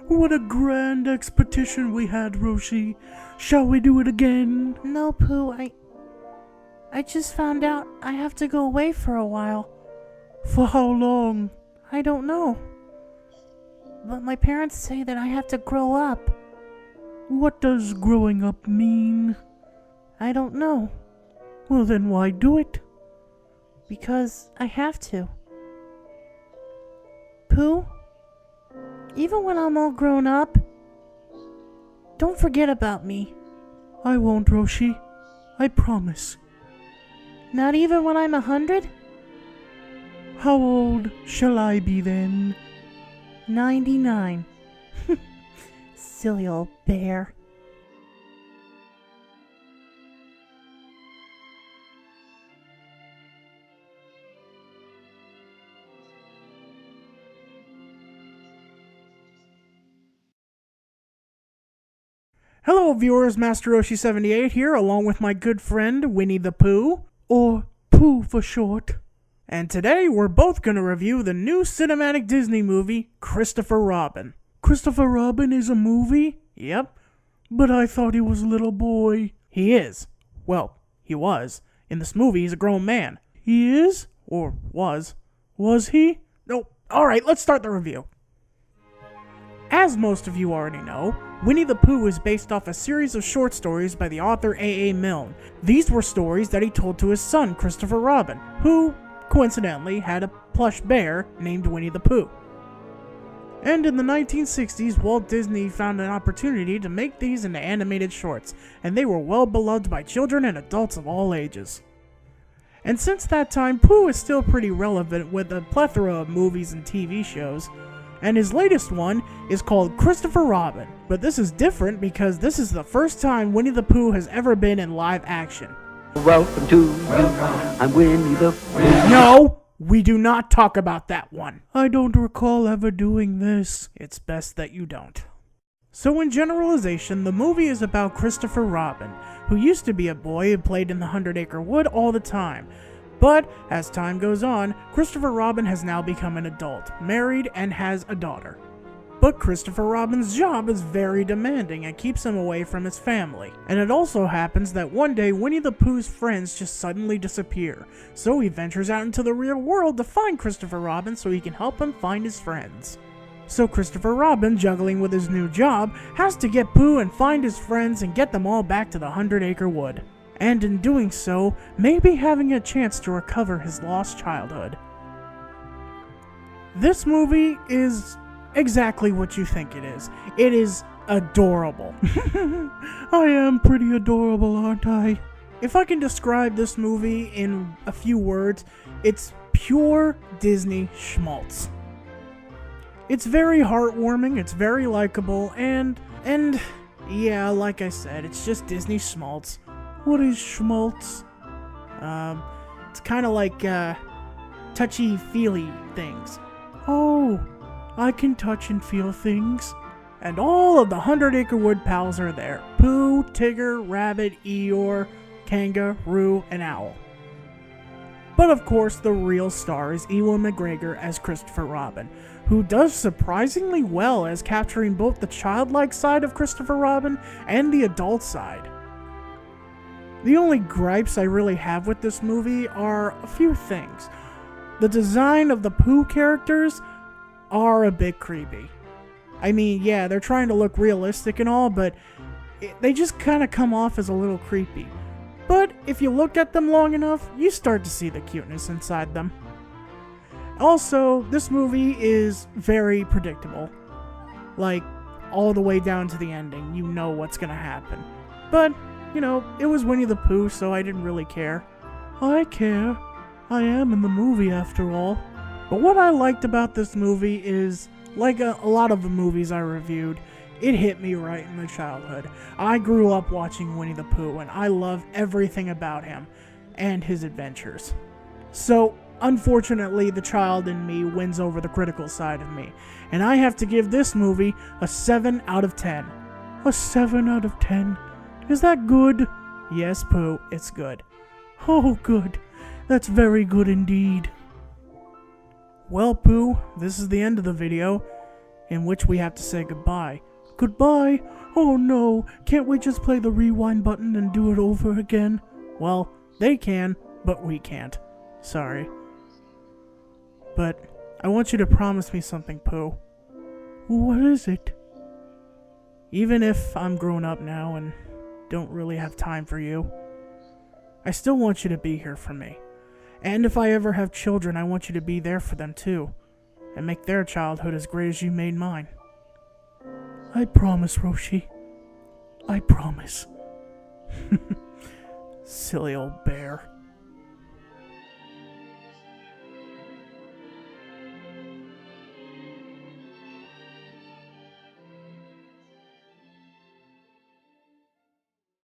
What a grand expedition we had, Roshi. Shall we do it again? No, Pooh, I just found out I have to go away for a while. For how long? I don't know. But my parents say that I have to grow up. What does growing up mean? I don't know. Well, then why do it? Because I have to. Pooh, even when I'm all grown up, don't forget about me. I won't, Roshi. I promise. Not even when I'm 100? How old shall I be then? 99. Silly old bear. Hello viewers, Master Roshi 78 here, along with my good friend Winnie the Pooh, or Pooh for short. And today we're both going to review the new cinematic Disney movie, Christopher Robin. Christopher Robin is a movie? Yep. But I thought he was a little boy. He is. Well, he was. In this movie, he's a grown man. He is? Or was. Was he? No. Alright, let's start the review. As most of you already know, Winnie the Pooh is based off a series of short stories by the author A.A. Milne. These were stories that he told to his son, Christopher Robin, who, coincidentally, had a plush bear named Winnie the Pooh. And in the 1960s, Walt Disney found an opportunity to make these into animated shorts, and they were well beloved by children and adults of all ages. And since that time, Pooh is still pretty relevant with a plethora of movies and TV shows. And his latest one is called Christopher Robin, but this is different because this is the first time Winnie the Pooh has ever been in live action. Welcome to you, I'm Winnie the Pooh. No, we do not talk about that one. I don't recall ever doing this. It's best that you don't. So in generalization, the movie is about Christopher Robin, who used to be a boy who played in the 100-Acre Wood all the time. But, as time goes on, Christopher Robin has now become an adult, married, and has a daughter. But Christopher Robin's job is very demanding and keeps him away from his family. And it also happens that one day Winnie the Pooh's friends just suddenly disappear, so he ventures out into the real world to find Christopher Robin so he can help him find his friends. So Christopher Robin, juggling with his new job, has to get Pooh and find his friends and get them all back to the 100-Acre Wood. And in doing so, maybe having a chance to recover his lost childhood. This movie is exactly what you think it is. It is adorable. I am pretty adorable, aren't I? If I can describe this movie in a few words, it's pure Disney schmaltz. It's very heartwarming, it's very likable, and yeah, like I said, it's just Disney schmaltz. What is schmaltz? It's kind of like, touchy-feely things. Oh, I can touch and feel things. And all of the 100-Acre Wood pals are there. Pooh, Tigger, Rabbit, Eeyore, Kangaroo, and Owl. But of course, the real star is Ewan McGregor as Christopher Robin, who does surprisingly well as capturing both the childlike side of Christopher Robin and the adult side. The only gripes I really have with this movie are a few things. The design of the Pooh characters are a bit creepy. I mean, yeah, they're trying to look realistic and all, but they just kind of come off as a little creepy. But if you look at them long enough, you start to see the cuteness inside them. Also, this movie is very predictable. Like, all the way down to the ending, you know what's gonna happen. But you know, it was Winnie the Pooh, so I didn't really care. I care. I am in the movie after all. But what I liked about this movie is, like a lot of the movies I reviewed, it hit me right in the childhood. I grew up watching Winnie the Pooh, and I love everything about him and his adventures. So, unfortunately, the child in me wins over the critical side of me, and I have to give this movie a 7 out of 10. A 7 out of 10? Is that good? Yes, Pooh, it's good. Oh, good. That's very good indeed. Well, Pooh, this is the end of the video. in which we have to say goodbye. Goodbye? Oh no, can't we just play the rewind button and do it over again? Well, they can, but we can't. Sorry. But I want you to promise me something, Pooh. What is it? Even if I'm grown up now and don't really have time for you, I still want you to be here for me. And if I ever have children, I want you to be there for them too, and make their childhood as great as you made mine. I promise, Roshi. I promise. Silly old bear.